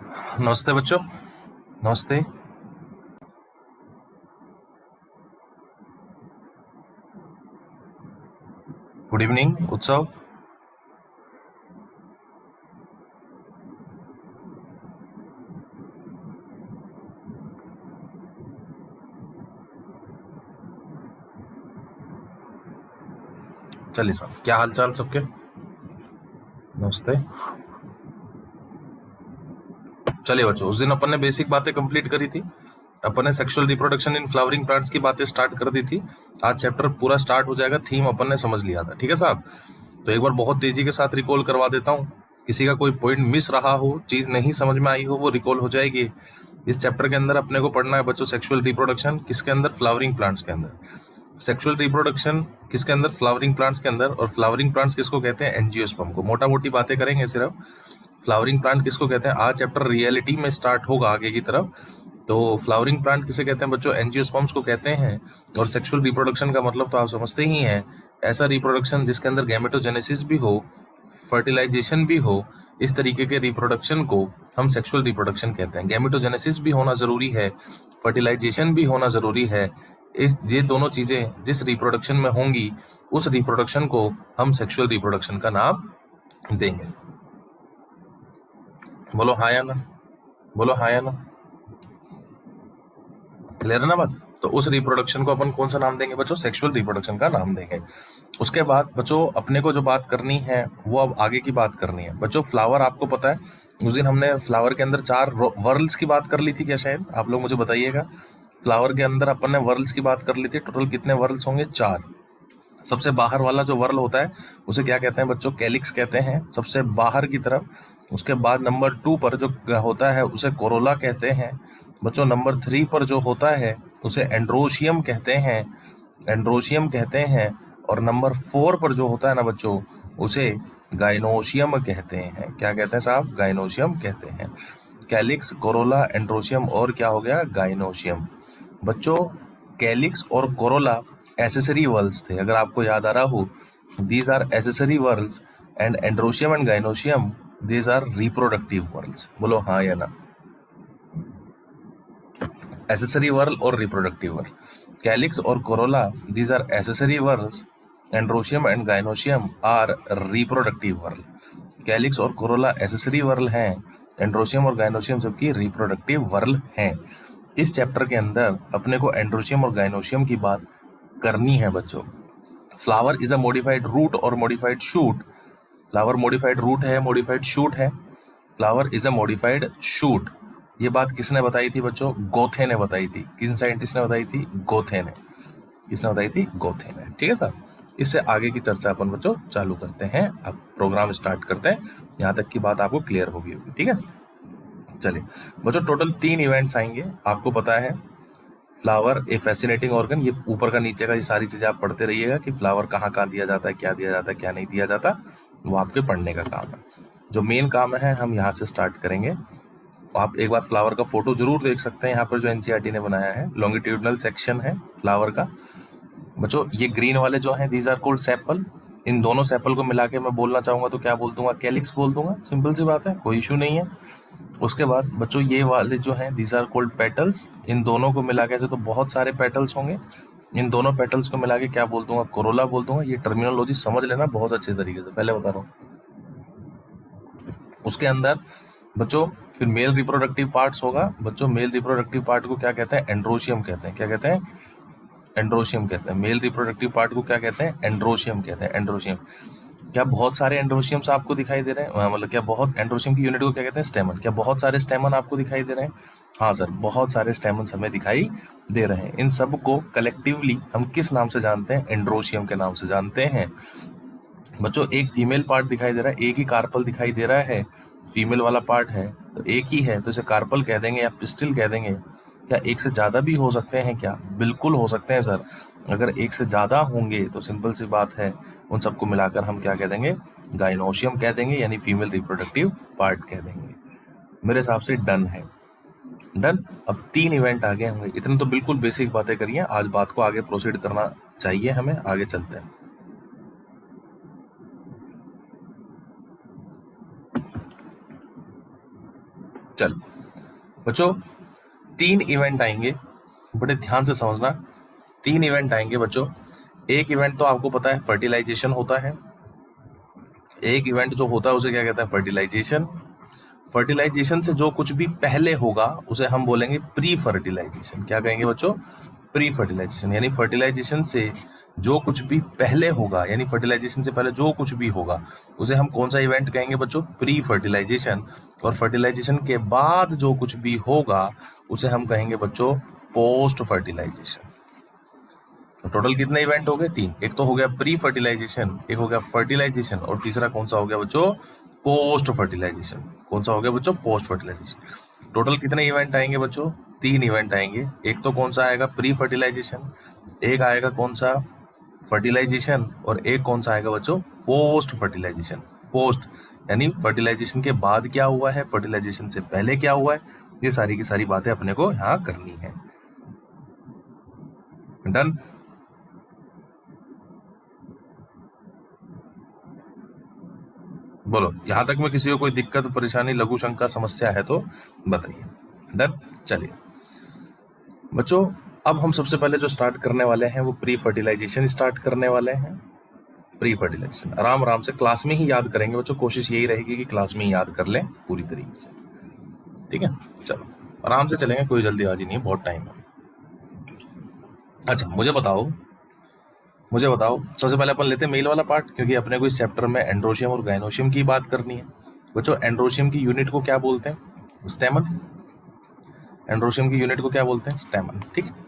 नमस्ते बच्चों। नमस्ते। गुड इवनिंग उत्सव। चलिए साहब, क्या हाल चाल सबके। नमस्ते। चलिए बच्चों, उस दिन अपन ने बेसिक बातें कंप्लीट करी थी। अपन ने sexual reproduction in flowering plants की बातें स्टार्ट कर दी थी। आज चैप्टर पूरा स्टार्ट हो जाएगा। थीम अपन ने समझ लिया था, ठीक है साहब। तो एक बार बहुत तेजी के साथ रिकॉल करवा देता हूँ। किसी का कोई पॉइंट मिस रहा हो, चीज नहीं समझ में आई हो, वो रिकॉल हो जाएगी। इस चैप्टर के अंदर अपने को पढ़ना है बच्चों सेक्सुअल रिप्रोडक्शन किसके अंदर, फ्लावरिंग प्लांट्स के अंदर। सेक्सुअल रिप्रोडक्शन किसके अंदर, फ्लावरिंग प्लांट्स के अंदर। और फ्लावरिंग प्लांट्स किसको कहते हैं, एंजियोस्पर्म को। मोटा मोटी बातें करेंगे सिर्फ। फ्लावरिंग प्लांट किसको कहते हैं, आज चैप्टर रियलिटी में स्टार्ट होगा आगे की तरफ। तो फ्लावरिंग प्लांट किसे कहते हैं बच्चों, एंजियोस्पर्म्स को कहते हैं। और सेक्सुअल रिप्रोडक्शन का मतलब तो आप समझते ही हैं, ऐसा रिप्रोडक्शन जिसके अंदर गैमेटोजेनेसिस भी हो, फर्टिलाइजेशन भी हो। इस तरीके के रिप्रोडक्शन को हम सेक्सुअल रिप्रोडक्शन कहते हैं। गैमेटोजेनेसिस भी होना जरूरी है, फर्टिलाइजेशन भी होना जरूरी है। ये दोनों चीजें जिस रिप्रोडक्शन में होंगी, उस रिप्रोडक्शन को हम सेक्सुअल रिप्रोडक्शन का नाम देंगे। बोलो हाँ या ना, बोलो हाँ या ना। क्लियर है ना बात। तो उस रिप्रोडक्शन को अपन कौन सा नाम देंगे बच्चों, सेक्सुअल रिप्रोडक्शन का नाम देंगे। उसके बाद बच्चों अपने को जो बात करनी है वो अब आगे की बात करनी है बच्चों। फ्लावर आपको पता है, उस दिन हमने फ्लावर के अंदर 4 वर्ल्स की बात कर ली थी क्या, शायद आप लोग मुझे बताइएगा। फ्लावर के अंदर अपन ने वर्ल्स की बात कर ली थी। टोटल कितने वर्ल्स होंगे, 4। सबसे बाहर वाला जो वर्ल होता है उसे क्या कहते हैं बच्चों, कैलिक्स कहते हैं, सबसे बाहर की तरफ। उसके बाद नंबर 2 पर जो होता है उसे कोरोला कहते हैं बच्चों। नंबर 3 पर जो होता है उसे एंड्रोशियम कहते हैं, एंड्रोशियम कहते हैं। और नंबर 4 पर जो होता है ना बच्चों, उसे गाइनोशियम कहते हैं। क्या कहते हैं साहब, गाइनोशियम कहते हैं। कैलिक्स, कोरोला, एंड्रोशियम और क्या हो गया, गाइनोशियम। बच्चों कैलिक्स और कोरोला एसेसरी वर्ल्स थे, अगर आपको याद आ रहा हो। These are accessory whorls and androecium and gynoecium these are reproductive whorls. बोलो हाँ या ना। एसेसरी वर्ल और रिप्रोडक्टिव वर्ल। कैलिक्स और corolla these are accessory whorls, androecium and gynoecium are reproductive whorl. Calyx और कोरोला एसेसरी वर्ल हैं, androecium और gynoecium जबकि रिप्रोडक्टिव वर्ल हैं। इस चैप्टर के अंदर अपने को एंड्रोशियम और गाइनोशियम की बात करनी है बच्चों। Flower is a modified root और modified shoot. Flower modified root है, मॉडिफाइड शूट है। Flower is a modified shoot. ये बात किसने बताई थी बच्चों, गोथे ने बताई थी। किन साइंटिस्ट ने बताई थी, गोथे ने। किसने बताई थी, गोथे ने। ठीक है सर। इससे आगे की चर्चा अपन बच्चों चालू करते हैं। अब प्रोग्राम स्टार्ट करते हैं, यहाँ तक की बात आपको क्लियर होगी। ठीक है चलिए बच्चों, टोटल 3 इवेंट्स आएंगे। आपको पता है फ्लावर ए फैसिनेटिंग ऑर्गन, ये ऊपर का नीचे का ये सारी चीजें आप पढ़ते रहिएगा कि फ्लावर कहाँ कहाँ दिया जाता है, क्या दिया जाता है, क्या नहीं दिया जाता। वो आपके पढ़ने का काम है। जो मेन काम है हम यहाँ से स्टार्ट करेंगे। आप एक बार फ्लावर का फोटो जरूर देख सकते हैं, यहाँ पर जो एनसीईआरटी ने बनाया है, लॉन्गिट्यूडनल सेक्शन है फ्लावर का। बच्चों ये ग्रीन वाले जो हैं, दीज आर कोल्ड सेपल। इन दोनों सेपल को मिला के मैं बोलना चाहूंगा तो क्या बोल दूंगा, कैलिक्स बोल दूंगा। सिंपल सी बात है, कोई इशू नहीं है। उसके बाद बच्चों ये वाले जो हैं, दीज आर कोल्ड पेटल्स। इन दोनों को मिला के ऐसे तो बहुत सारे पेटल्स होंगे। इन दोनों पेटल्स को मिला के क्या बोल दूंगा, कोरोला बोल दूंगा। ये टर्मिनोलॉजी समझ लेना बहुत अच्छे तरीके से, पहले बता रहा हूँ। उसके अंदर बच्चों फिर मेल रिप्रोडक्टिव पार्ट्स होगा। बच्चों मेल रिप्रोडक्टिव पार्ट को क्या कहते हैं, एंड्रोशियम कहते हैं। क्या कहते हैं, एंड्रोशियम कहते हैं। मेल रिप्रोडक्टिव पार्ट को क्या कहते हैं, एंड्रोशियम कहते हैं। एंड्रोशियम। क्या बहुत सारे एंड्रोशियम्स आपको दिखाई दे रहे हैं, मतलब क्या बहुत, एंड्रोशियम की यूनिट को क्या कहते हैं, स्टेमन। क्या बहुत सारे स्टेमन आपको दिखाई दे रहे हैं, हाँ सर बहुत सारे स्टेमन हमें दिखाई दे रहे हैं। इन सब को कलेक्टिवली हम किस नाम से जानते हैं, एंड्रोशियम के नाम से जानते हैं। बच्चों एक फीमेल पार्ट दिखाई दे रहा है, एक ही कार्पल दिखाई दे रहा है, फीमेल वाला पार्ट है तो एक ही है, तो इसे कार्पल कह देंगे या पिस्टिल कह देंगे। क्या एक से ज्यादा भी हो सकते हैं क्या, बिल्कुल हो सकते हैं सर। अगर एक से ज्यादा होंगे तो सिंपल सी बात है, उन सबको मिलाकर हम क्या कह देंगे, गाइनोशियम कह देंगे, यानी फीमेल रिप्रोडक्टिव पार्ट कह देंगे। मेरे हिसाब से डन है, डन। अब 3 इवेंट आगे होंगे, इतने तो बिल्कुल बेसिक बातें करिए। आज बात को आगे प्रोसीड करना चाहिए हमें, आगे चलते हैं। चलो बच्चों, 3 इवेंट आएंगे, बड़े ध्यान से समझना। 3 इवेंट आएंगे बच्चों। एक इवेंट तो आपको पता है फर्टिलाइजेशन होता है। एक इवेंट जो होता है उसे क्या कहता है? फर्टिलाइजेशन। फर्टिलाइजेशन से जो कुछ भी पहले होगा उसे हम बोलेंगे प्री फर्टिलाइजेशन। क्या कहेंगे बच्चों? Pre fertilisation. यानी फर्टिलाइजेशन से जो कुछ भी पहले होगा, यानी फर्टिलाइजेशन से पहले जो कुछ भी होगा उसे हम कौन सा इवेंट कहेंगे बच्चों? Pre fertilisation. और फर्टिलाइजेशन के बाद जो कुछ भी होगा उसे हम कहेंगे बच्चों पोस्ट फर्टिलाइजेशन। तो टोटल कितने इवेंट हो गए? 3। एक तो हो गया प्री फर्टिलाइजेशन, एक हो गया फर्टिलाइजेशन, और तीसरा कौन सा हो गया बच्चों? Post fertilization. कौन सा हो गया बच्चों? Post fertilization. टोटल कितने इवेंट आएंगे बच्चों? 3 इवेंट आएंगे। एक तो कौन सा आएगा? प्री फर्टिलाइजेशन, एक आएगा कौन सा? फर्टिलाइजेशन, और एक कौन सा आएगा बच्चों? Post fertilization. पोस्ट यानी फर्टिलाइजेशन के बाद क्या हुआ है, फर्टिलाइजेशन से पहले क्या हुआ है, ये सारी की सारी बातें अपने को यहाँ करनी है। डन? बोलो, यहां तक में किसी को कोई दिक्कत, परेशानी, लघु शंका, समस्या है तो बताइए। डन? चलिए बच्चों, अब हम सबसे पहले जो स्टार्ट करने वाले हैं वो प्री फर्टिलाइजेशन स्टार्ट करने वाले हैं। प्री फर्टिलाइजेशन आराम आराम से क्लास में ही याद करेंगे बच्चों। कोशिश यही रहेगी कि क्लास में ही याद कर लें पूरी तरीके से। ठीक है, चलो आराम से चलेंगे, कोई जल्दीबाजी नहीं है, बहुत टाइम है। अच्छा मुझे बताओ सबसे पहले अपन लेते हैं मेल वाला पार्ट, क्योंकि अपने को इस चैप्टर में एंड्रोशियम और गाइनोशियम की बात करनी है। बच्चों, एंड्रोशियम की यूनिट को क्या बोलते हैं? स्टेमन। एंड्रोशियम की यूनिट को क्या बोलते हैं? स्टेमन। ठीक है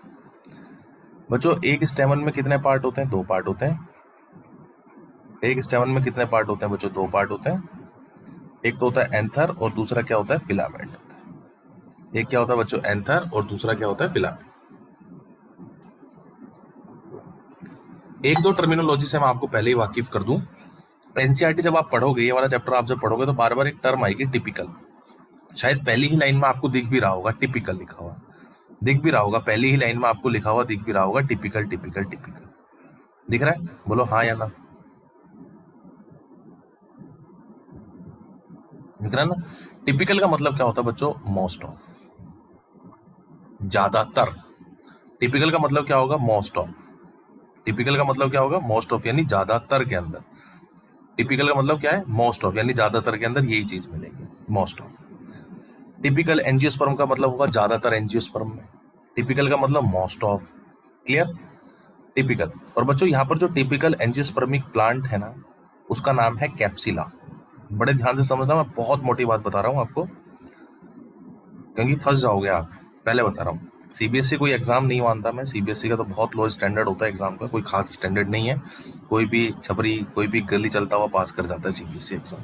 बच्चों, एक स्टेमन में कितने पार्ट होते हैं? 2 पार्ट होते हैं। एक स्टेमन में कितने पार्ट होते हैं बच्चों? 2 पार्ट होते हैं। एक तो होता है एंथर और दूसरा क्या होता है? फिलामेंट। एक क्या होता है बच्चों? एंथर, और दूसरा क्या होता है? फिलामेंट। एक दो टर्मिनोलॉजी से मैं आपको पहले ही वाकिफ कर दूं। एनसीईआरटी जब आप पढ़ोगे, ये वाला चैप्टर आप जब पढ़ोगे तो बार बार एक टर्म आएगी टिपिकल। शायद पहली ही लाइन में आपको दिख भी रहा होगा टिपिकल लिखा हुआ, दिख भी रहा होगा, पहली ही लाइन में आपको लिखा हुआ दिख भी रहा होगा टिपिकल टिपिकल टिपिकल। दिख रहा है? बोलो हाँ या ना। दिख रहा है ना? टिपिकल का मतलब क्या होता है बच्चों? मोस्ट ऑफ, ज्यादातर। टिपिकल का मतलब क्या होगा? Most of. टिपिकल का मतलब क्या होगा? मोस्ट ऑफ, यानी ज्यादातर के अंदर। टिपिकल का मतलब क्या है? मोस्ट ऑफ, यानी ज्यादातर के अंदर यही चीज मिलेगी, मोस्ट ऑफ। टिपिकल एंजियोस्पर्म का मतलब होगा ज्यादातर एंजियोस्पर्म में। टिपिकल का मतलब मोस्ट ऑफ। क्लियर? टिपिकल। और बच्चों यहाँ पर जो टिपिकल एंजियोस्पर्मिक प्लांट है ना, उसका नाम है कैप्सिला। बड़े ध्यान से समझना, मैं बहुत मोटी बात बता रहा हूँ आपको, क्योंकि फंस जाओगे आप। पहले बता रहा हूँ, सीबीएसई कोई एग्जाम नहीं मानता मैं। सीबीएसई का तो बहुत लो स्टैंडर्ड होता है एग्जाम का, कोई खास स्टैंडर्ड नहीं है। कोई भी छपरी, कोई भी गली चलता हुआ पास कर जाता है सीबीएसई एग्जाम।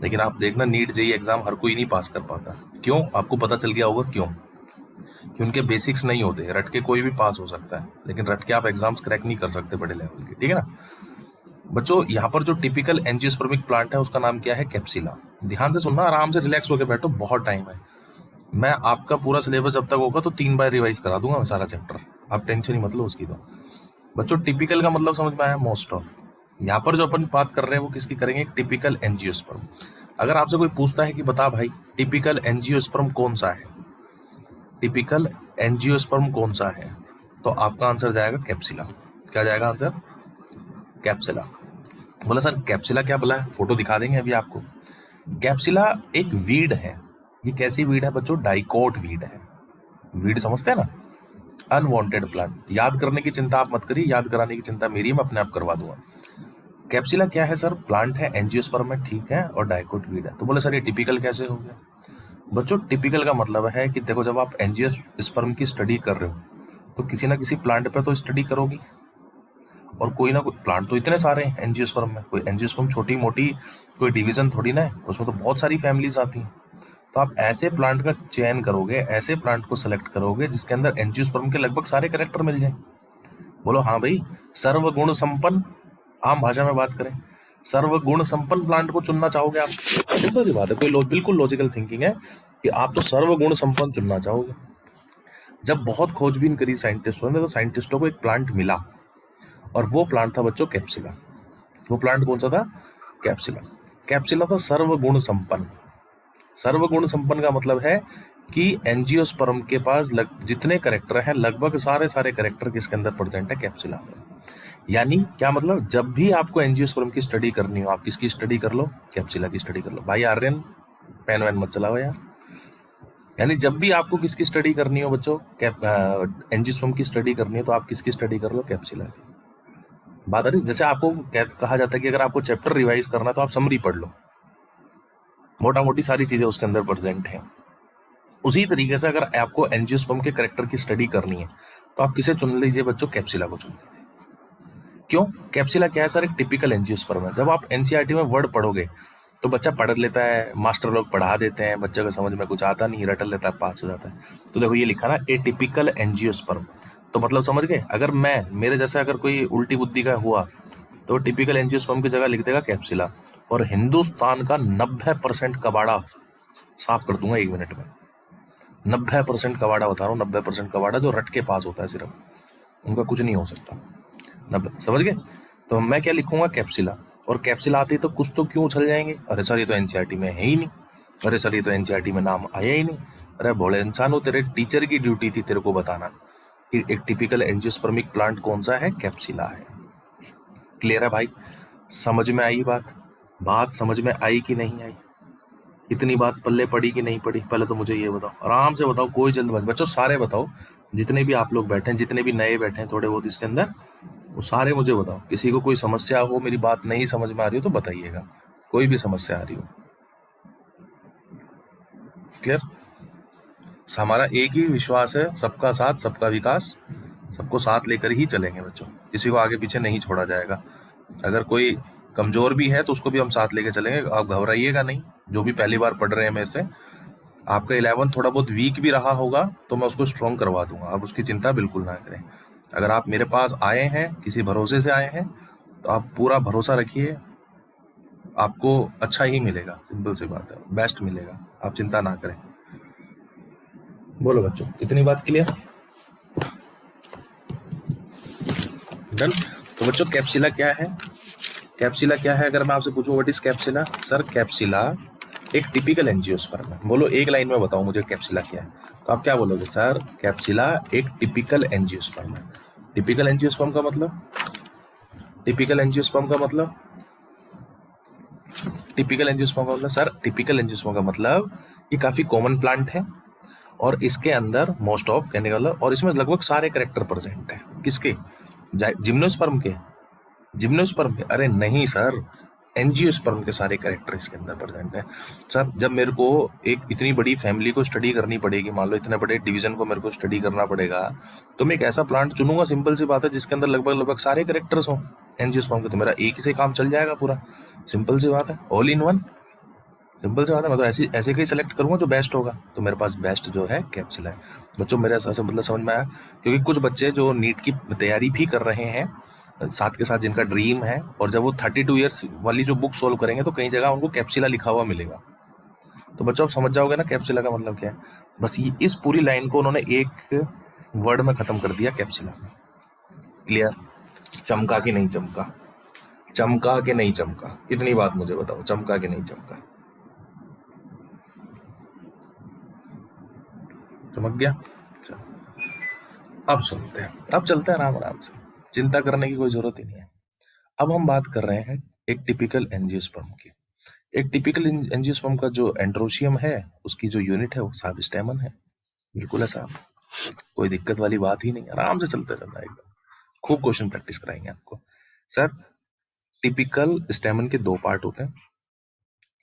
लेकिन आप देखना, नीट जेईई एग्जाम हर कोई नहीं पास कर पाता। क्यों? आपको पता चल गया होगा क्यों। कि उनके बेसिक्स नहीं होते। रट के कोई भी पास हो सकता है, लेकिन रट के आप एग्जाम्स क्रैक नहीं कर सकते बड़े लेवल के। ठीक है ना बच्चों? यहाँ पर जो टिपिकल एंजियोस्पर्मिक प्लांट है उसका नाम क्या है? कैप्सिला। ध्यान से सुनना, आराम से रिलैक्स होकर बैठो, बहुत टाइम है। मैं आपका पूरा सिलेबस जब तक होगा तो 3 बार रिवाइज करा दूंगा मैं सारा चैप्टर, आप टेंशन ही मत लो उसकी। तो बच्चों, टिपिकल का मतलब समझ में आया? Most of. यहाँ पर जो अपन बात कर रहे हैं वो किसकी करेंगे? Typical angiosperm. अगर आपसे कोई पूछता है कि बता भाई टिपिकल एंजियोस्पर्म कौन सा है, टिपिकल एंजियोस्पर्म कौन सा है, तो आपका आंसर जाएगा कैप्सिला। क्या जाएगा आंसर? कैप्सिला। बोला सर कैप्सिला क्या बोला है? फोटो दिखा देंगे अभी आपको। कैप्सिला एक वीड है। ये कैसी वीड है बच्चों? डाइकोट वीड है। वीड समझते हैं ना? Unwanted plant. याद करने की चिंता आप मत करिए, याद कराने की चिंता मेरी, मैं अपने आप करवा दूंगा। कैप्सिला क्या है सर? प्लांट है, एंजियोस्पर्म में, ठीक है, और डाइकोट वीड है। तो बोले सर ये टिपिकल कैसे हो गया? बच्चों, टिपिकल का मतलब है कि देखो, जब आप एंजियोस्पर्म की स्टडी कर रहे हो तो किसी ना किसी प्लांट पे तो स्टडी करोगी, और कोई ना कोई प्लांट तो इतने सारे हैं एंजियोस्पर्म में। कोई एंजियोस्पर्म छोटी मोटी कोई डिवीजन थोड़ी ना है, उसमें तो बहुत सारी फैमिलीज आती हैं। तो आप ऐसे प्लांट का चयन करोगे, ऐसे प्लांट को सेलेक्ट करोगे जिसके अंदर एंजियोस्पर्म के लगभग सारे कैरेक्टर मिल जाए। बोलो हाँ भाई, सर्वगुण संपन्न, आम भाषा में बात करें, सर्वगुण संपन्न प्लांट को चुनना चाहोगे आप। सिंपल सी बात है, कोई बिल्कुल लॉजिकल थिंकिंग है कि आप तो सर्वगुण संपन्न चुनना चाहोगे। जब बहुत खोजबीन करी साइंटिस्टों ने तो साइंटिस्टों को एक प्लांट मिला, और वो प्लांट था बच्चों कैप्सिला। वो प्लांट कौन सा था? कैप्सिला। कैप्सिला था सर्वगुण संपन्न। सर्वगुण संपन्न का मतलब है कि एंजियोस्पर्म के पास जितने कैरेक्टर हैं लगभग सारे सारे कैरेक्टर किसके अंदर प्रेजेंट है, कैप्सुला में। यानी क्या मतलब, जब भी आपको एंजियोस्पर्म की स्टडी करनी हो, आप किसकी स्टडी कर लो, कैप्सुला की स्टडी कर लो। भाई आर्यन पेन वैन मत चलाओ यार। यानी जब भी आपको किसकी स्टडी करनी हो बच्चों, एंजियोस्पर्म की स्टडी करनी हो, तो आप किसकी स्टडी कर लो, कैप्सुला की। बात आ रही, जैसे आपको कहा जाता है कि अगर आपको चैप्टर रिवाइज करना है तो आप समरी पढ़ लो, मोटा मोटी सारी चीजें उसके अंदर प्रेजेंट हैं। उसी तरीके से अगर आपको एंजियोस्पर्म के कैरेक्टर की स्टडी करनी है तो आप किसे चुन लीजिए बच्चों, कैप्सुला को चुन लीजिए। क्यों? कैप्सुला क्या है सर, एक टिपिकल एंजियोस्पर्म है। जब आप एनसीईआरटी में वर्ड पढ़ोगे तो बच्चा पढ़ लेता है, मास्टर लोग पढ़ा देते हैं, बच्चे को समझ में कुछ आता नहीं, रटल लेता है, पास हो जाता है। तो देखो ये लिखा ना, ए टिपिकल एंजियोस्पर्म, तो मतलब समझ गए। अगर मैं, मेरे जैसा अगर कोई उल्टी बुद्धि का हुआ तो टिपिकल एंजियोस्पर्म की जगह लिख देगा कैप्सुला, और हिंदुस्तान का 90% कबाड़ा साफ कर दूंगा 1 मिनट में। 90% कबाड़ा बता रहा हूँ, 90% कबाड़ा जो रट के पास होता है सिर्फ, उनका कुछ नहीं हो सकता। 90, समझ गए। तो मैं क्या लिखूंगा, कैप्सुला। और कैप्सुला आती तो कुछ तो क्यों उछल जाएंगे, अरे सर ये तो एनसीईआरटी में है ही नहीं, अरे सर ये तो एनसीईआरटी में नाम आया ही नहीं। अरे भोले इंसान हो, तेरे टीचर की ड्यूटी थी तेरे को बताना कि एक टिपिकल एंजियोस्पर्मिक प्लांट कौन सा है, कैप्सुला है। क्लियर है भाई? समझ में आई बात? बात समझ में आई कि नहीं आई? इतनी बात पल्ले पड़ी कि नहीं पड़ी? पहले तो मुझे ये बताओ, आराम से बताओ, कोई जल्दबाजी। बच्चों सारे बताओ, जितने भी आप लोग बैठे हैं, जितने भी नए बैठे हैं थोड़े बहुत इसके अंदर, वो सारे मुझे बताओ। किसी को कोई समस्या हो, मेरी बात नहीं समझ में आ रही हो तो बताइएगा, कोई भी समस्या आ रही हो। क्लियर? हमारा एक ही विश्वास है, सबका साथ सबका विकास, सबको साथ लेकर ही चलेंगे बच्चों, किसी को आगे पीछे नहीं छोड़ा जाएगा। अगर कोई कमजोर भी है तो उसको भी हम साथ लेके चलेंगे, आप घबराइएगा नहीं। जो भी पहली बार पढ़ रहे हैं मेरे से, आपका 11 थोड़ा बहुत वीक भी रहा होगा तो मैं उसको स्ट्रॉन्ग करवा दूंगा, आप उसकी चिंता बिल्कुल ना करें। अगर आप मेरे पास आए हैं, किसी भरोसे से आए हैं, तो आप पूरा भरोसा रखिए, आपको अच्छा ही मिलेगा, सिंपल सी बात है, बेस्ट मिलेगा, आप चिंता ना करें। बोलो बच्चों, इतनी बात क्लियर? डन। तो बच्चों कैप्सुला क्या है, कैप्सुला क्या है, अगर मैं आपसे पूछूं व्हाट इज कैप्सुला, सर कैप्सुला एक टिपिकल एंजियोस्पर्म है। बोलो एक लाइन में बताओ मुझे कैप्सुला क्या है, तो आप क्या बोलोगे, सर कैप्सुला एक टिपिकल एंजियोस्पर्म है। टिपिकल एंजियोस्पर्म का मतलब, टिपिकल एंजियोस्पर्म का मतलब, टिपिकल एंजियोस्पर्म का मतलब, सर टिपिकल एंजियोस्पर्म का मतलब ये काफी कॉमन प्लांट है और इसके अंदर मोस्ट ऑफ कहने का मतलब, और इसमें लगभग सारे कैरेक्टर प्रेजेंट है। किसके? जिम्नोस्पर्म के, जिम्नोस्पर्म के? अरे नहीं सर, एंजियोस्पर्म के सारे कैरेक्टर इसके अंदर प्रेजेंट है। सर जब मेरे को एक इतनी बड़ी फैमिली को स्टडी करनी पड़ेगी, मान लो इतने बड़े डिवीजन को मेरे को स्टडी करना पड़ेगा, तो मैं एक ऐसा प्लांट चुनूंगा, सिंपल सी बात है, जिसके अंदर लगभग लगभग सारे कैरेक्टर्स हो एंजियोस्पर्म के, तो मेरा एक ही से काम चल जाएगा पूरा। सिंपल सी बात है, ऑल इन वन, सिंपल सी बात है। मैं तो ऐसे ऐसे ही सेलेक्ट करूंगा जो बेस्ट होगा, तो मेरे पास बेस्ट जो है कैप्सुला है। बच्चों मेरे हिसाब से मतलब समझ में आया? क्योंकि कुछ बच्चे जो नीट की तैयारी भी कर रहे हैं साथ के साथ, जिनका ड्रीम है, और जब वो 32 ईयर्स वाली जो बुक सोल्व करेंगे तो कई जगह उनको कैप्सुला लिखा हुआ मिलेगा। तो बच्चों आप समझ जाओगे ना कैप्सुला का मतलब क्या है। बस ये इस पूरी लाइन को उन्होंने एक वर्ड में खत्म कर दिया, कैप्सुला। क्लियर? चमका कि नहीं चमका? चमका कि नहीं चमका? इतनी बात मुझे बताओ, चमका कि नहीं चमका? चमक गया? अब सुनते हैं, अब चलते हैं आराम आराम से, चिंता करने की कोई जरूरत ही नहीं है। अब हम बात कर रहे हैं एक टिपिकल एंजियोस्पर्म की। एक टिपिकल एंजियोस्पर्म का जो एंड्रोशियम है, उसकी जो यूनिट है वो साब स्टेमन है। बिल्कुल है साहब, कोई दिक्कत वाली बात ही नहीं, आराम से चलते चलना एकदम। खूब क्वेश्चन प्रैक्टिस कराएंगे आपको। सर टिपिकल स्टेमन के 2 पार्ट होते हैं,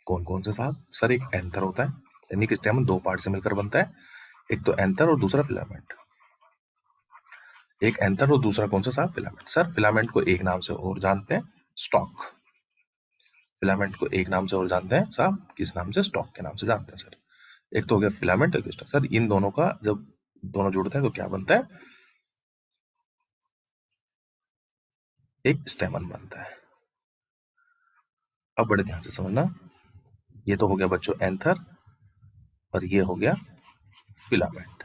कौन कौन से साहब? सर एक एंथर होता है, यानी कि स्टेमन 2 पार्ट से मिलकर बनता है, एक तो एंथर और दूसरा फिलामेंट। एक एंथर और दूसरा कौन सा साहब? फिलामेंट। सर फिलामेंट को एक नाम से और जानते हैं, स्टॉक। फिलामेंट को एक नाम से और जानते हैं साहब, किस नाम से? स्टॉक के नाम से जानते हैं सर। एक तो हो गया फिलामेंट, एक स्टॉक। सर इन दोनों का जब दोनों जुड़ते हैं तो क्या बनता है? एक स्टेमन बनता है। अब बड़े ध्यान से समझना, ये तो हो गया बच्चों एंथर, और ये हो गया फिलामेंट।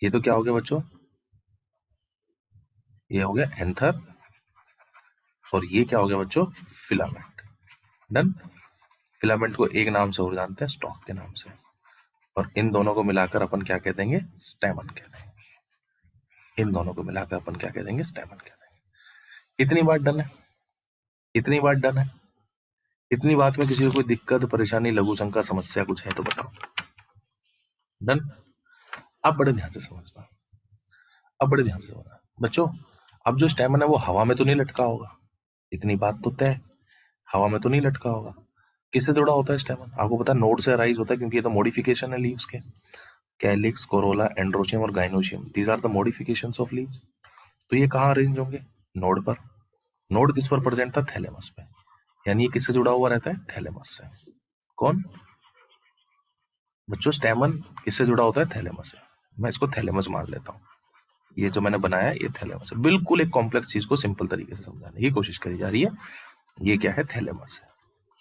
ये तो क्या हो गया बच्चों? ये हो गया एंथर, और ये क्या हो गया बच्चों? फिलामेंट। डन। फिलामेंट को एक नाम से और जानते हैं, स्टॉक के नाम से, और इन दोनों को मिलाकर अपन क्या कह देंगे, स्टैमन कह देंगे। इन दोनों को मिलाकर अपन क्या कह देंगे, स्टैमन कह देंगे। इतनी बात डन है, इतनी बात डन है। इतनी बात में किसी को कोई दिक्कत, परेशानी, लघु शंका, समस्या कुछ है तो बताओ। डन। अब बड़े ध्यान से समझना, अब बड़े ध्यान से समझना बच्चों। अब जो स्टैमन है वो हवा में तो नहीं लटका होगा, इतनी बात तो तय, हवा में तो नहीं लटका होगा। किससे जुड़ा होता है स्टैमन? आपको पता है नोड से अराइज होता है, क्योंकि ये तो मॉडिफिकेशन है लीव्स के। कैलिक्स, कोरोला, एंड्रोशियम और gynoecium, these are the modifications of leaves. तो ये कहाँ अरेंज होंगे? नोड पर। नोड किस पर प्रेजेंट था? थैलेमस पे। यानी ये किससे जुड़ा हुआ रहता है? थैलेमस से। कौन बच्चों? स्टैमन किससे जुड़ा होता है? थैलेमस से। मैं इसको थैलेमस मान लेता हूँ। ये जो मैंने बनाया ये थैलेमस है। बिल्कुल एक कॉम्प्लेक्स चीज को सिंपल तरीके से समझाने की कोशिश करी जा रही है। ये क्या है? थैलेमस है।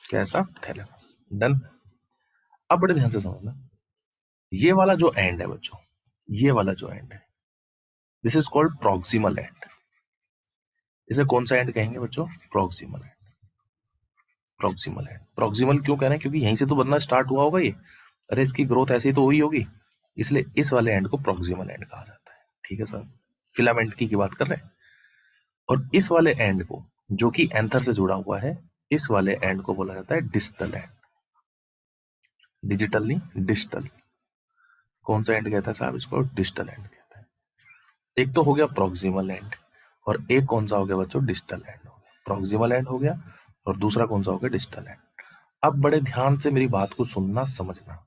कैसा? थैलेमस। डन। अब बड़े ध्यान से समझना, ये वाला जो एंड है बच्चों, ये वाला जो एंड है, this is called proximal and. इसे कौन सा एंड कहेंगे बच्चों? Proximal and. Proximal and. Proximal क्यों कह रहे हैं? क्योंकि यहीं से तो बनना स्टार्ट हुआ होगा ये, अरे इसकी ग्रोथ ऐसे ही तो हुई होगी, इसलिए इस वाले एंड को प्रॉक्सिमल एंड कहा जाता है। ठीक है सर, फिलामेंट की बात कर रहे हैं। और इस वाले एंड को, जो कि एंथर से जुड़ा हुआ है, इस वाले एंड को बोला जाता है डिस्टल एंड। डिजिटल नहीं, डिस्टल। कौन सा एंड कहता है साहब इसको? डिस्टल एंड कहता है। एक तो हो गया प्रॉक्सिमल एंड, और एक कौन सा हो गया बच्चों? डिस्टल एंड हो गया। प्रॉक्सिमल एंड हो गया और दूसरा कौन सा हो गया? Distal end. अब बड़े ध्यान से मेरी बात को सुनना, समझना।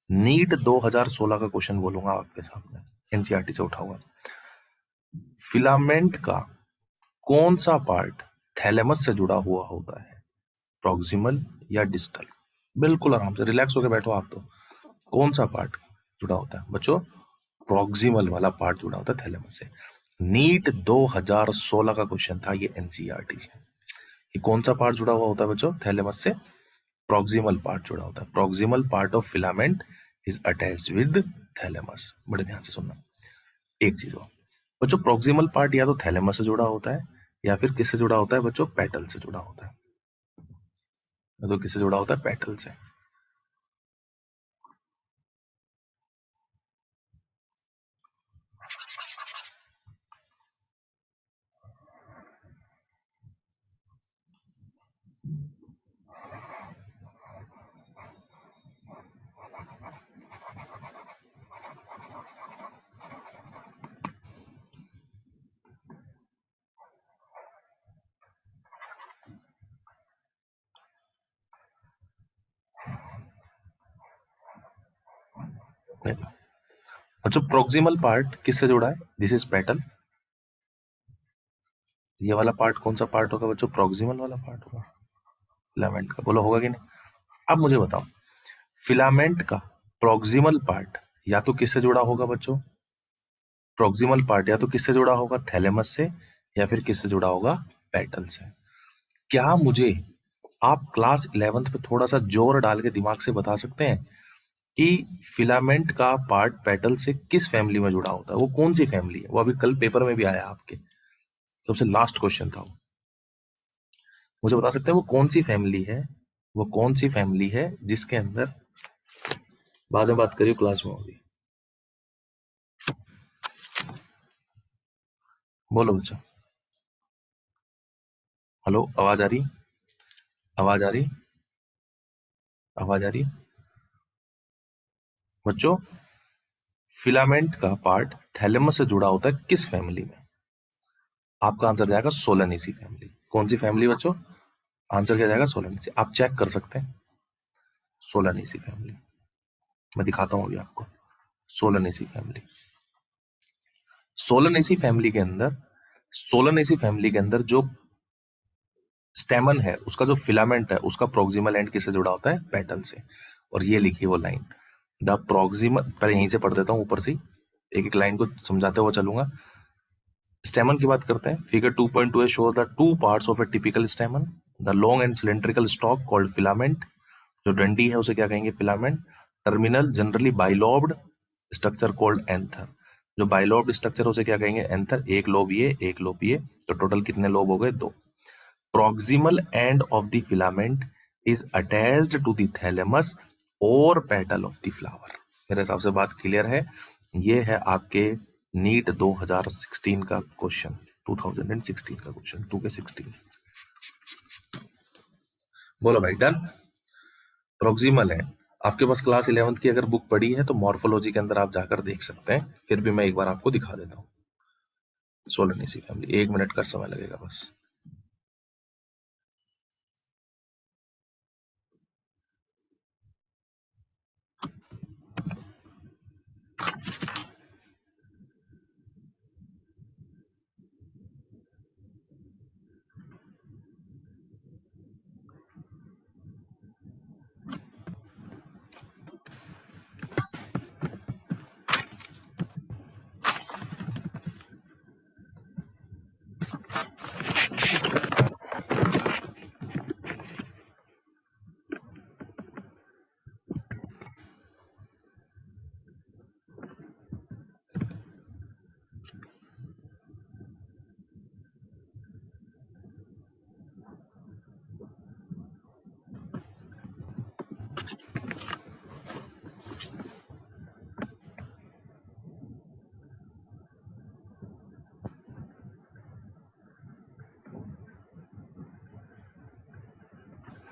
नीट 2016 का क्वेश्चन बोलूंगा आपके सामने, एनसीईआरटी से उठा हुआ। फिलामेंट का कौन सा पार्ट थैलेमस से जुड़ा हुआ होता है? प्रॉक्सिमल या डिस्टल? बिल्कुल आराम से रिलैक्स होकर बैठो आप तो। कौन सा पार्ट जुड़ा होता है बच्चों? प्रॉक्सिमल वाला पार्ट जुड़ा होता है थैलेमस से। नीट 2016 का क्वेश्चन था ये एनसीईआरटी से, कि कौन सा पार्ट जुड़ा हुआ होता है बच्चों थैलेमस से? प्रॉक्सिमल पार्ट जुड़ा होता है। Proximal part of filament is attached with thalamus. बड़े ध्यान से सुनना एक चीज और बच्चों, प्रॉक्सिमल पार्ट या तो थैलेमस से जुड़ा होता है या फिर किससे जुड़ा होता है बच्चों? पेटल से जुड़ा होता है। तो किससे जुड़ा होता है? पेटल से। बच्चों प्रॉक्सिमल पार्ट किससे जुड़ा है? This is petal. ये वाला पार्ट कौन सा पार्ट होगा बच्चों? प्रॉक्सिमल वाला पार्ट होगा फिलामेंट का। बोलो होगा कि नहीं? अब मुझे बताओ, फिलामेंट का प्रॉक्सिमल पार्ट या तो किससे जुड़ा होगा बच्चों? प्रॉक्सिमल पार्ट या तो किससे जुड़ा होगा? थैलेमस से, या फिर किससे जुड़ा होगा? पेटल से। क्या मुझे आप क्लास 11th पे थोड़ा सा जोर डाल के दिमाग से बता सकते हैं कि फिलामेंट का पार्ट पेटल से किस फैमिली में जुड़ा होता है? वो कौन सी फैमिली है? वो अभी कल पेपर में भी आया आपके, सबसे लास्ट क्वेश्चन था वो। मुझे बता सकते हैं वो कौन सी फैमिली है? वो कौन सी फैमिली है जिसके अंदर, बाद में बात करिए क्लास में होगी। बोलो बच्चों। हेलो, आवाज आ रही? आवाज आ रही? आवाज आ रही बच्चों? फिलामेंट का पार्ट थैलेमस से जुड़ा होता है किस फैमिली में? आपका आंसर जाएगा सोलेनेसी फैमिली। कौन सी फैमिली बच्चों? आंसर क्या जाएगा? सोलेनेसी। आप चेक कर सकते हैं, सोलेनेसी फैमिली। मैं दिखाता हूं अभी आपको। सोलेनेसी फैमिली, सोलेनेसी फैमिली के अंदर, सोलेनेसी फैमिली के अंदर जो स्टेमन है, उसका जो फिलामेंट है, उसका प्रोक्सिमल एंड किससे जुड़ा होता है? पेटल से। और ये लिखी वो लाइन, द प्रोक्सिमल, पहले यहीं से पढ़ देता हूं ऊपर से, एक एक लाइन को समझाते हुए चलूंगा। स्टेमन की बात करते हैं। Figure 2.2 show the two parts of A typical स्टेमन, the long and cylindrical stock called filament. जो डंडी है उसे क्या कहेंगे? Filament. Terminal generally bilobed structure called anther. जो बाइलोब्ड स्ट्रक्चर उसे क्या कहेंगे? एंथर। एक लोब ये, एक लोब ये, तो टोटल कितने लोब हो गए? दो। Proximal end of the filament is attached to the thalamus or petal of the flower। मेरे हिसाब से बात क्लियर है। ये है आपके नीट 2016 का क्वेश्चन, 2016 का क्वेश्चन, 2 के 16। बोलो भाई डन। प्रोक्सिमल है। आपके पास क्लास 11th की अगर बुक पड़ी है तो मॉर्फोलॉजी के अंदर आप जाकर देख सकते हैं, फिर भी मैं एक बार आपको दिखा देता हूँ। सोलनेसी फैमिली, 1 मिनट का समय लगेगा बस।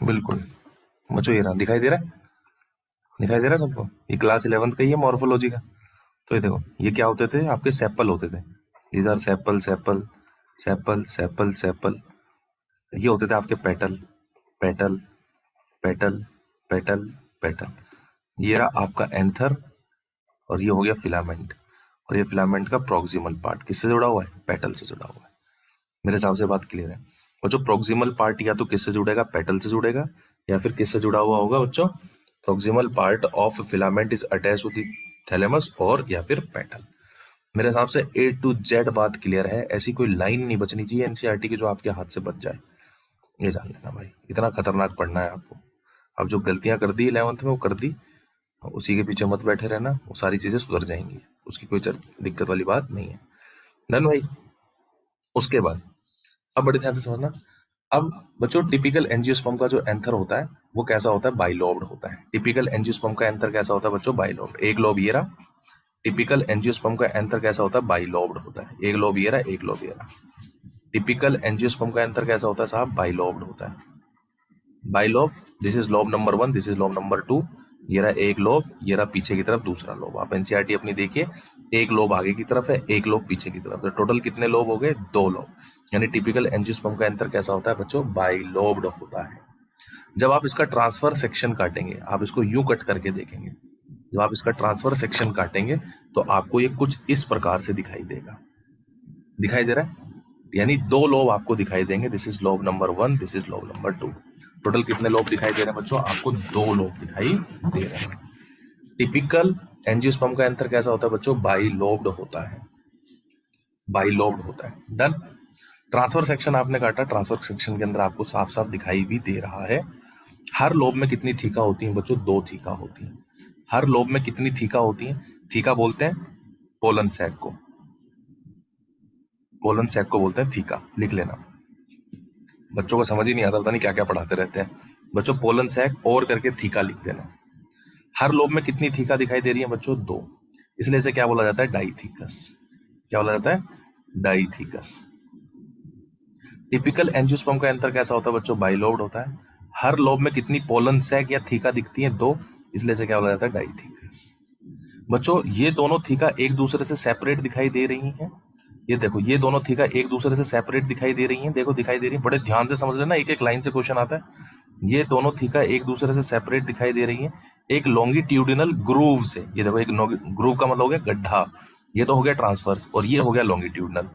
बिल्कुल बच्चों, ये रहा, दिखाई दे रहा है, दिखाई दे रहा है सबको। ये क्लास 11th का ही है मॉर्फोलॉजी का। तो ये देखो, ये क्या होते थे आपके, सेपल होते थे। These are sepal, sepal, sepal, sepal, sepal. ये होते थे आपके petal, petal, petal, petal, petal. ये रहा आपका एंथर, और ये हो गया फिलामेंट। और ये फिलामेंट का प्रोक्सिमल पार्ट किससे जुड़ा हुआ है? पेटल से जुड़ा हुआ है। मेरे हिसाब से बात क्लियर है। और जो प्रोक्सिमल पार्ट या तो किससे जुड़ेगा? पेटल से जुड़ेगा, या फिर किससे जुड़ा हुआ होगा बच्चों? Proximal part of filament is attach to the thalamus, और या फिर पेटल। मेरे हिसाब से A to Z बात क्लियर है। ऐसी कोई लाइन नहीं बचनी चाहिए एनसीईआरटी की जो आपके हाथ से बच जाए। ये जान लेना भाई, इतना खतरनाक पढ़ना है आपको। अब जो गलतियां कर दी 11th में वो कर दी, उसी के पीछे मत बैठे रहना, वो सारी चीजें सुधर जाएंगी, उसकी कोई दिक्कत वाली बात नहीं है। डन भाई। उसके बाद अब बड़े ध्यान से समझना। अब बच्चों, टिपिकल एंजियोस्पर्म का जो एंथर होता है वो कैसा होता है? बाइलोब्ड होता है। टिपिकल एंजियोस्पर्म का एंथर कैसा होता है बच्चों? बाइलोब्ड। एक लोब ये रहा। टिपिकल एंजियोस्पर्म का एंथर कैसा होता है? बाइलोब्ड होता है। एक लोब ये रहा, एक लोब ये रहा। टिपिकल एंजियोस्पर्म का एंथर कैसा होता है साहब? बाइलोब्ड होता है। Bilobe, this is lobe number 1, this is lobe number 2। ये रहा एक लोब, ये रहा पीछे की तरफ दूसरा लोब। आप एनसीईआरटी अपनी देखिए, एक लोब आगे की तरफ है, एक लोब पीछे की तरफ। तो टोटल कितने लोब हो गए? 2 लोब। यानी टिपिकल एंजियोस्पर्म का एंथर कैसा होता है बच्चों? बाइलोब्ड होता है। जब आप इसका ट्रांसफर सेक्शन काटेंगे, आप इसको यूं कट करके देखेंगे, जब आप इसका ट्रांसफर सेक्शन काटेंगे तो आपको ये कुछ इस प्रकार से दिखाई देगा। दिखाई दे रहा है? यानी 2 लोब आपको दिखाई देंगे। This is lobe number 1, this is lobe number 2। Total कितने लोब दिखाई दे रहे हैं बच्चों? आपको 2 लोब दिखाई दे रहे हैं। टिपिकल एंजियोस्पर्म का एंथर कैसा होता है बच्चों? बाइलोब्ड होता है। बाइलोब्ड होता है। डन। ट्रांसफर सेक्शन आपने काटा, ट्रांसफर सेक्शन के अंदर आपको साफ साफ दिखाई भी दे रहा है। हर लोब में कितनी थीका होती है बच्चों? 2 थीका होती है। हर लोब में कितनी थीका होती है? थीका बोलते हैं पोलन सैक को, पोलन सैक को बोलते हैं थीका। लिख लेना, बच्चों को समझ ही नहीं आता, पता नहीं क्या क्या पढ़ाते रहते हैं बच्चों। पोलन सैक और करके थीका लिख देना। हर लोब में कितनी थीका दिखाई दे रही है बच्चों? 2। इसलिए इसे क्या बोला जाता है? डाइथीकस। क्या बोला जाता है? डाइथीकस। टिपिकल एंजियोस्पर्म का एंथर कैसा होता है बच्चों? बाइलोब्ड होता है। हर लोब में कितनी पोलन सैक या थीका दिखती है? 2। इसलिए इसे क्या बोला जाता है? डाइथीकस। बच्चों, ये दोनों थीका एक दूसरे से सेपरेट दिखाई दे रही हैं। ये देखो, ये दोनों थीका एक दूसरे से सेपरेट दिखाई दे रही हैं। देखो दिखाई दे रही है, बड़े ध्यान से समझ लेना, एक एक लाइन से क्वेश्चन आता है। ये दोनों थीका एक दूसरे से सेपरेट दिखाई दे रही हैं एक लॉन्गिट्यूडिनल ग्रूव से। ये देखो, एक ग्रूव का मतलब हो गया गड्ढा, ये तो हो गया ट्रांसवर्स, और ये हो गया लॉन्गिट्यूडिनल।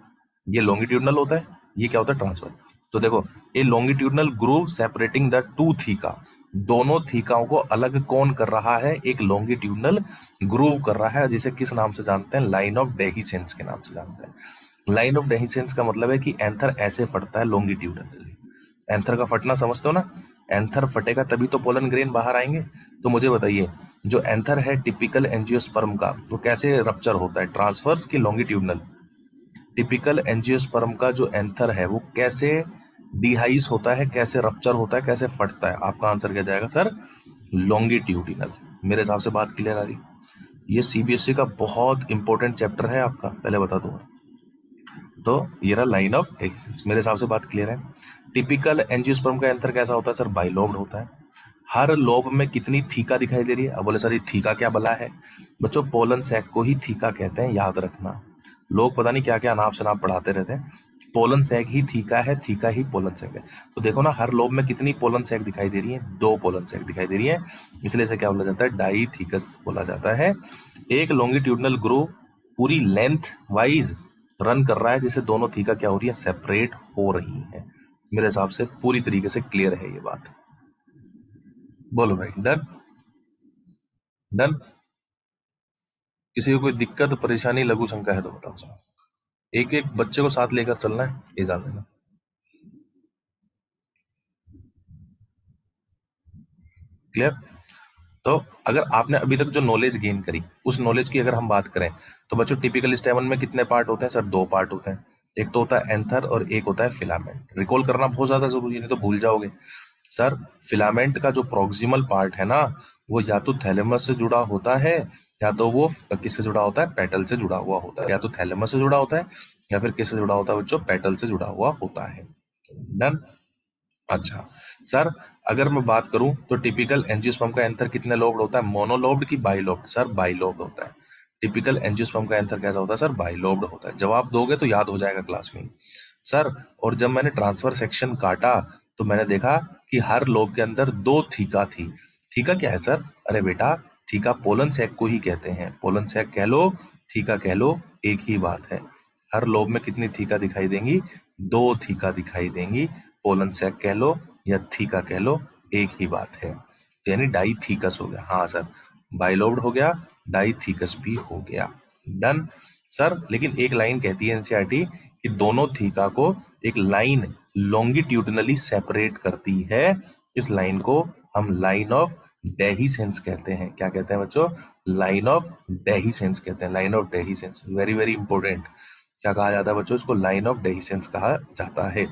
ये लॉन्गिट्यूडिनल होता है, ये क्या होता है? ट्रांसफर। तो देखो, a longitudinal groove separating the 2 theca. दोनों थीकाओं को अलग कौन कर रहा है? एक लॉन्गिट्यूडिनल ग्रूव कर रहा है, जिसे किस नाम से जानते हैं? लाइन ऑफ डेहिसेंस के नाम से जानते हैं। लाइन ऑफ डेहिसेंस का मतलब है कि एंथर ऐसे फटता है लॉन्गिट्यूडिनली। एंथर का फटना समझते हो ना? एंथर फटेगा तभी तो पोलन ग्रेन बाहर आएंगे। तो मुझे बताइए, जो एंथर है टिपिकल एंजियोस्पर्म का, वो कैसे रप्चर होता है? ट्रांसवर्स की लॉन्गिट्यूडिनल? टिपिकल एंजियोस्पर्म का जो एंथर है वो कैसे डिहाइस होता है, कैसे रप्चर होता है, कैसे फटता है? आपका आंसर क्या जाएगा सर? लॉन्गिट्यूडिनल। मेरे हिसाब से बात क्लियर आ रही? ये सीबीएसई का बहुत इंपॉर्टेंट चैप्टर है आपका, पहले बता दूंगा। तो ये रहा लाइन ऑफ डेहिसेंस। मेरे हिसाब से बात क्लियर है। टिपिकल एंजियोस्पर्म का एंथर कैसा होता है सर? बाइलोब्ड होता है। हर लोब में कितनी थीका दिखाई दे रही है? अब बोले सर ये थीका क्या बला है? बच्चों पोलन सैक को ही थीका कहते हैं, याद रखना। लोग पता नहीं क्या क्या नाम से नाम पढ़ाते रहते हैं। पोलन सैक ही थीका है, थीका ही पोलन सैक है। तो देखो ना, हर लोब में कितनी पोलन सैक दिखाई दे रही है? 2 पोलन सैक दिखाई दे रही है। इसलिए इसे क्या बोला जाता है? डाईथीकस बोला जाता है। एक लॉन्गिट्यूडनल ग्रोव पूरी लेंथ वाइज रन कर रहा है, जिससे दोनों थीका क्या हो रही है? सेपरेट हो रही है। मेरे हिसाब से पूरी तरीके से क्लियर है ये बात। बोलो भाई, डन? डन? किसी को कोई दिक्कत परेशानी लघु शंका है तो बताओ साहब। एक एक बच्चे को साथ लेकर चलना है, ये जान लेना। क्लियर? तो अगर आपने अभी तक जो नॉलेज गेन करी, उस नॉलेज की अगर हम बात करें, तो बच्चों टिपिकल स्टेमन में कितने पार्ट होते हैं सर? 2 पार्ट होते हैं। एक तो होता है एंथर और एक होता है फिलामेंट। रिकॉल करना बहुत ज्यादा जरूरी है, नहीं तो भूल जाओगे। सर फिलामेंट का जो प्रोक्सिमल पार्ट है ना, वो या तो थैलेमस से जुड़ा होता है, या तो वो किससे जुड़ा होता है? पेटल से जुड़ा हुआ होता है। या तो थैलेमस से जुड़ा होता है, या फिर किससे जुड़ा होता है बच्चों? पेटल से जुड़ा हुआ होता है। डन? अच्छा सर, अगर मैं बात करूं तो टिपिकल एंजियोस्पर्म का एंथर कितने लोब्ड होता है? मोनोलोब्ड की बाइलोब्ड? सर बाइलोब्ड होता है। टिपिकल एंजियोस्पर्म का एंथर कैसा होता है सर? बाइलोब्ड होता है। जवाब दोगे तो याद हो जाएगा क्लास में सर। और जब मैंने ट्रांसफर सेक्शन काटा, तो मैंने देखा कि हर लोब के अंदर 2 थीका थी। थीका क्या है सर? अरे बेटा, थीका पोलन सैक को ही कहते हैं। पोलन सैक कह लो, थीका कह लो, एक ही बात है। हर लोब में कितनी थीका दिखाई देंगी? 2 थीका दिखाई देंगी। पोलन सैक कह लो या थीका कह लो, एक ही बात है। तो यानी डाईथीकस हो गया। हाँ सर, बाइलोब्ड हो गया, डाईथीकस भी हो गया। डन? सर लेकिन एक लाइन कहती है एनसीईआरटी कि दोनों थीका को एक लाइन लॉन्गिट्यूडनली सेपरेट करती है। इस लाइन को हम लाइन ऑफ डेहिसेंस कहते हैं। क्या कहते हैं बच्चों? लाइन ऑफ डेहिसेंस कहते हैं। Line of dehiscence, very very important. क्या कहा जाता है बच्चों? इसको लाइन ऑफ डेहिसेंस कहा जाता है।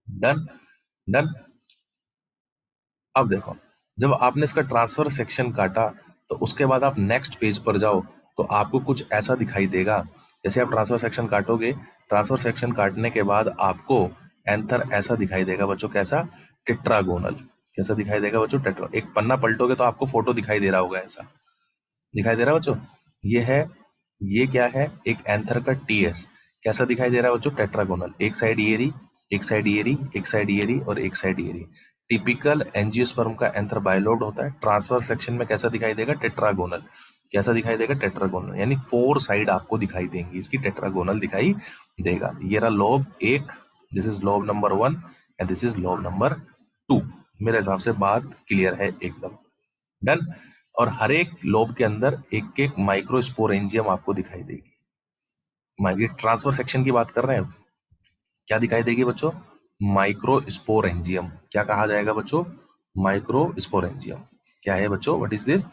डन? डन? अब देखो, जब आपने इसका ट्रांसफर सेक्शन काटा, तो उसके बाद आप नेक्स्ट पेज पर जाओ, तो आपको कुछ ऐसा दिखाई देगा। जैसे आप ट्रांसफर सेक्शन काटोगे, ट्रांसफर सेक्शन काटने के बाद आपको एंथर ऐसा दिखाई देगा बच्चों। कैसा? टेट्रागोनल। कैसा दिखाई देगा बच्चों? टेट्रा। एक पन्ना पलटोगे तो आपको फोटो दिखाई दे रहा होगा, ऐसा दिखाई दे रहा है बच्चों। ये है, ये क्या है? एक एंथर का टीएस। कैसा दिखाई दे रहा है बच्चों? टेट्रागोनल। एक साइड ये रही, एक साइड ये रही, एक साइड ये रही और एक साइड ये रही। टिपिकल एंजियोस्पर्म का एंथर बाइलोब्ड होता है। ट्रांसफर सेक्शन में कैसा दिखाई देगा? टेट्रागोनल। कैसा दिखाई देगा? टेट्रागोनल। यानी 4 साइड आपको दिखाई देंगी, इसकी टेट्रागोनल दिखाई देगा। ये रहा lobe 1, this is lobe number 1 and this is lobe number 2। मेरे हिसाब से बात क्लियर है एकदम। डन? और हर एक लोब के अंदर एक एक माइक्रोस्पोरेंजियम आपको दिखाई देगी। ट्रांसफर सेक्शन की बात कर रहे हैं, क्या दिखाई देगी बच्चों? माइक्रोस्पोरेंजियम। क्या कहा जाएगा बच्चों? माइक्रोस्पोरेंजियम। क्या है बच्चों? What is this?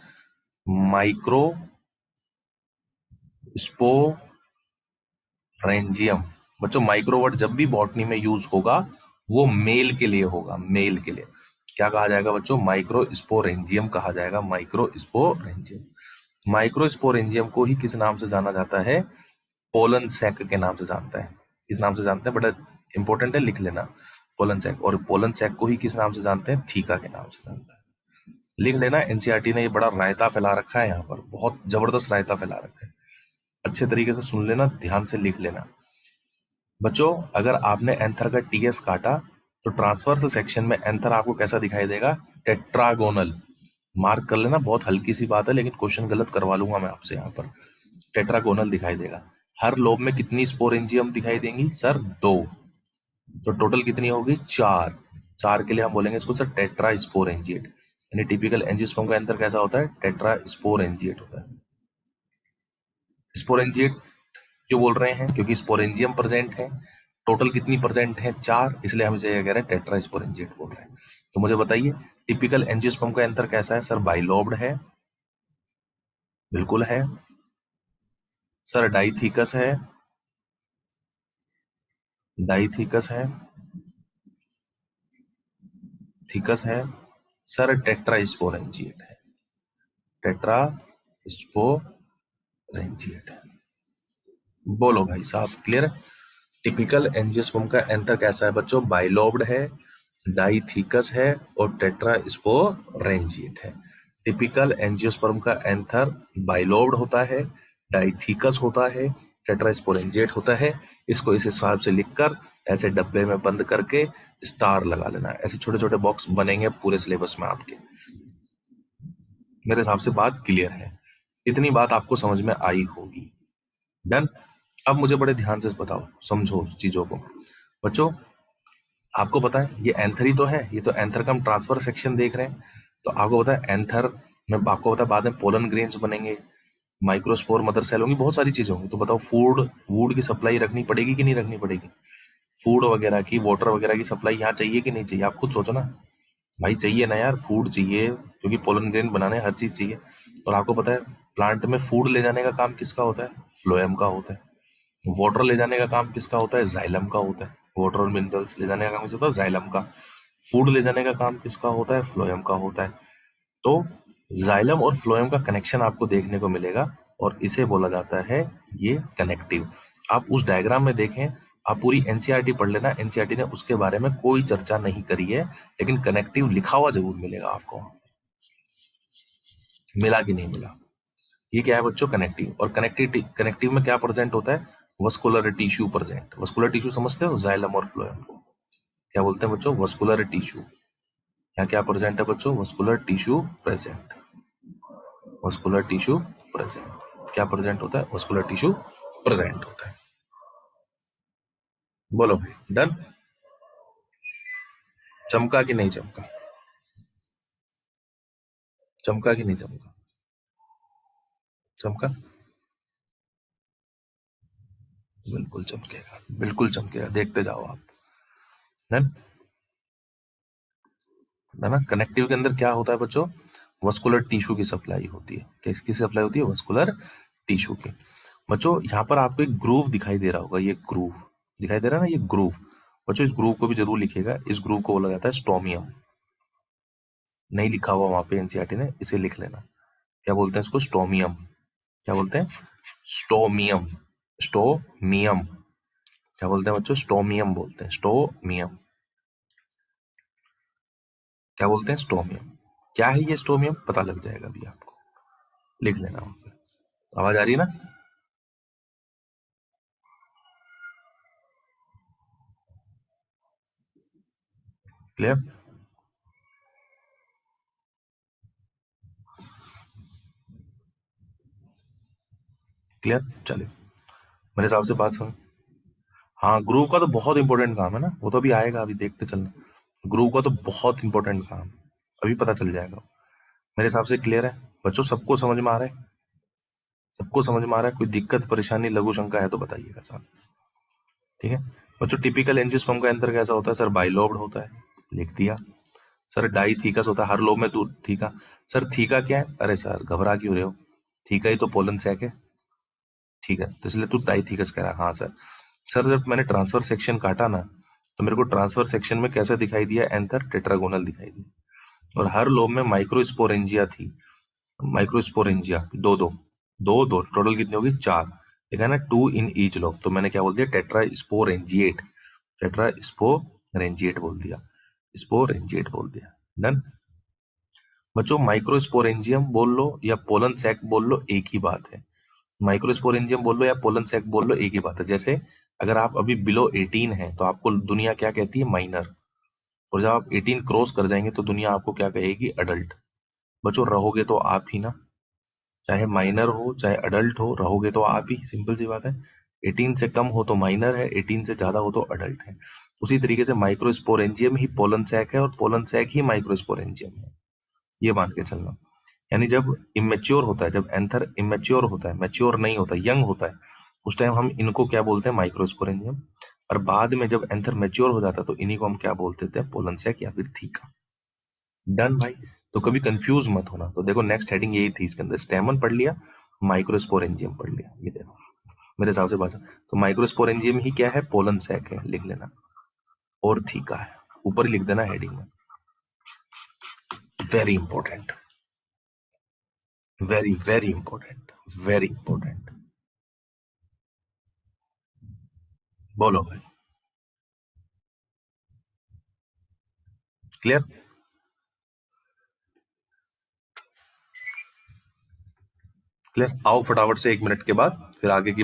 माइक्रोस्पोरेंजियम। बच्चों माइक्रो वर्ड जब भी बॉटनी में यूज होगा, वो मेल के लिए होगा, मेल के लिए। क्या कहा जाएगा बच्चों? माइक्रोस्पोरेंजियम कहा जाएगा। माइक्रोस्पोरेंजियम। माइक्रोस्पोरेंजियम को ही किस नाम से जाना जाता है? पोलन सैक के नाम से जानता है। किस नाम से जानते हैं? बड़ा इंपॉर्टेंट है, लिख लेना। Pollen sac. और पोलन सैक को ही किस नाम से जानते हैं? थीका के नाम से जानता है। लिख लेना। एनसीईआरटी ने ये बड़ा रायता फैला रखा है, यहाँ पर बहुत जबरदस्त रायता फैला रखा है। अच्छे तरीके से सुन लेना, ध्यान से लिख लेना। बच्चों अगर आपने एंथर का टीएस काटा, तो ट्रांसवर्स सेक्शन में एंथर आपको कैसा दिखाई देगा? टेट्रागोनल। मार्क कर लेना, बहुत हल्की सी बात है, लेकिन क्वेश्चन गलत करवा लूंगा मैं आपसे यहाँ पर। टेट्रागोनल दिखाई देगा। हर लोब में कितनी स्पोरेंजियम दिखाई देंगी सर? 2। तो टोटल कितनी होगी? 4। 4 के लिए हम बोलेंगे इसको सर टेट्रा स्पोरेंजिएट। यानी टिपिकल एंजियोस्पर्म का एंथर कैसा होता है? टेट्रा स्पोरेंजिएट होता है। स्पोरेंजिएट क्यों बोल रहे हैं? क्योंकि स्पोरेंजियम प्रेजेंट है। टोटल कितनी प्रेजेंट है? 4, इसलिए हम इसे कह रहे हैं टेट्रा स्पोरेंजिएट बोल रहे हैं। तो मुझे बताइए, टिपिकल एंजियोस्पर्म का एंथर कैसा है सर? बाइलोब्ड है? बिल्कुल है। सर डाइथीकस है? डाइथीकस है। थीकस है सर, टेट्रास्पोरेंजिएट है, टेट्रास्पोरेंजिएट है। बोलो भाई साहब, क्लियर है? टिपिकल एंजियोस्पर्म का एंथर कैसा है बच्चों? बाइलोब्ड है, डाइथीकस है और टेट्रास्पोरेंजिएट है। टिपिकल एंजियोस्पर्म का एंथर बाइलोब्ड होता है, डाइथीकस होता है, टेट्रास्पोरेंजिएट होता है। इसको इस हिसाब से लिखकर ऐसे डब्बे में बंद करके स्टार लगा लेना है। ऐसे छोटे छोटे बॉक्स बनेंगे पूरे सिलेबस में आपके। मेरे हिसाब से बात क्लियर है, इतनी बात आपको समझ में आई होगी। डन। अब मुझे बड़े ध्यान से बताओ, समझो चीजों को बच्चों। आपको पता है ये एंथर ही तो है, ये तो एंथर का हम ट्रांसफर सेक्शन देख रहे हैं। तो आपको पता है एंथर में, आपको पता है बाद में पोलन ग्रेन्स बनेंगे, माइक्रोस्पोर मदर सेल होंगी, बहुत सारी चीजें होंगी। तो बताओ फूड वूड की सप्लाई रखनी पड़ेगी कि नहीं रखनी पड़ेगी? फूड वगैरह की, वाटर वगैरह की सप्लाई यहाँ चाहिए कि नहीं चाहिए? आप खुद सोचो ना भाई, चाहिए ना यार, फूड चाहिए क्योंकि पोलन ग्रेन बनाने हर चीज चाहिए। और आपको पता है प्लांट में फूड ले जाने का काम किसका होता है? फ्लोएम का होता है। वाटर ले जाने का काम किसका होता है? जाइलम का होता है। वाटर और मिनरल्स ले जाने का काम किसका होता है? जाइलम का। फूड ले जाने का काम किसका होता है? फ्लोएम का होता है। तो जाइलम और फ्लोएम का कनेक्शन आपको देखने को मिलेगा और इसे बोला जाता है ये कनेक्टिव। आप उस डायग्राम में देखें, आप पूरी एनसीईआरटी पढ़ लेना, एनसीईआरटी ने उसके बारे में कोई चर्चा नहीं करी है, लेकिन कनेक्टिव लिखा हुआ जरूर मिलेगा आपको। मिला कि नहीं मिला? ये क्या है बच्चों? कनेक्टिव। और कनेक्टिव में क्या प्रेजेंट होता है? Vascular tissue present. Vascular tissue समझते हो? जाइलम और फ्लोएम को क्या बोलते हैं बच्चों? Vascular tissue. यहाँ क्या प्रेजेंट है बच्चों? Vascular tissue present. Vascular tissue present क्या प्रेजेंट होता है? वस्कुलर टिश्यू प्रेजेंट होता है। बोलो भाई, डन? चमका कि नहीं चमका? चमका कि नहीं चमका? चमका? बिल्कुल चमकेगा, बिल्कुल चमकेगा, देखते जाओ आप। डन? है ना? कनेक्टिव के अंदर क्या होता है बच्चों? वस्कुलर टिश्यू की सप्लाई होती है। किसकी सप्लाई होती है? वस्कुलर टिश्यू की। बच्चों यहाँ पर आपको एक ग्रूव दिखाई दे रहा होगा, ये ग्रूव दिखाई दे रहा है ना, ये ग्रूव। बच्चों इस ग्रूव को भी जरूर लिखिएगा। इस ग्रूव को बोला जाता है स्टोमियम। नहीं लिखा हुआ वहां पे एनसीईआरटी ने, इसे लिख लेना। क्या बोलते हैं इसको? स्टोमियम। क्या बोलते हैं? स्टोमियम। स्टोमियम। क्या बोलते हैं बच्चों? स्टोमियम बोलते हैं, स्टोमियम। क्या बोलते हैं? स्टोमियम। क्या है ये स्टोमियम? पता लग जाएगा अभी आपको, लिख लेना वहां पे। आवाज आ रही है ना? क्लियर? क्लियर? चलिए, मेरे हिसाब से बात समझ। हाँ, ग्रुप का तो बहुत इंपॉर्टेंट काम है ना, वो तो अभी आएगा, अभी देखते चलना। ग्रुप का तो बहुत इंपॉर्टेंट काम, अभी पता चल जाएगा। मेरे हिसाब से क्लियर है बच्चों, सबको समझ में आ रहा है? सबको समझ में आ रहा है? कोई दिक्कत परेशानी लघु शंका है तो बताइएगा साहब। ठीक है बच्चों, टिपिकल एंजियोस्पर्म का एंथर कैसा होता है? सर बाइलोब्ड होता है, लिख दिया। सर डाइथीकस होता है, हर लोब में दो थीका। सर थीका क्या है? अरे सर घबरा क्यों रहे हो, थीका ही तो पोलन सैक है। ठीक है, तो इसलिए तू डाइथीकस कह रहा है। हाँ सर। सर जब मैंने ट्रांसफर सेक्शन काटा ना, तो मेरे को ट्रांसफर सेक्शन में कैसा दिखाई दिया? एंथर टेट्रागोनल दिखाई दिया। और हर लोब में माइक्रोस्पोरेंजिया थी। माइक्रोस्पोरेंजिया दो दो, दो दो टोटल कितनी होगी? चार। देखा ना, टू इन ईच लोब। तो मैंने क्या बोल दिया? टेट्रास्पोरेंजिएट। टेट्रास्पोरेंजिएट बोल दिया, स्पोरेंजिएट बोल दिया। डन? बच्चों माइक्रोस्पोरेंजियम बोल लो या पोलन सैक बोल लो, एक ही बात है। माइक्रोस्पोरेंजियम बोल लो या पोलन सैक बोल लो, एक ही बात है। जैसे अगर आप अभी बिलो 18 है तो आपको दुनिया क्या कहती है? माइनर। और जब आप 18 क्रॉस कर जाएंगे तो दुनिया आपको क्या कहेगी? अडल्ट। बच्चों रहोगे तो आप ही ना, चाहे माइनर हो चाहे अडल्ट हो, रहोगे तो आप ही, सिंपल सी बात है। 18 से कम हो तो माइनर है, 18 से ज्यादा हो तो अडल्ट है। उसी तरीके से माइक्रोस्पोरेंजियम ही पोलन सैक है और पोलन सैक ही माइक्रोस्पोरेंजियम है, ये मान के चलना। यानी जब इमेच्योर होता है, जब एंथर इमेच्योर होता है, मैच्योर नहीं होता, यंग होता है, उस टाइम हम इनको क्या बोलते हैं? माइक्रोस्पोरेंजियम। और बाद में जब एंथर मैच्योर हो जाता है तो इन्हीं को हम क्या बोलते थे? पोलन सैक या फिर थीका। डन भाई? तो कभी कंफ्यूज मत होना। तो देखो नेक्स्ट हेडिंग यही थी, इसके अंदर स्टेमन पढ़ लिया, माइक्रोस्पोरेंजियम पढ़ लिया। ये देखो मेरे हिसाब से बात। तो माइक्रोस्पोरेंजियम ही क्या है? पोलन सैक है, लिख लेना। और थीका है, ऊपर ही लिख देना हेडिंग में। Very important, very very important, very important. बोलो भाई। क्लियर? क्लियर? आओ फटाफट से 1 मिनट के बाद फिर आगे की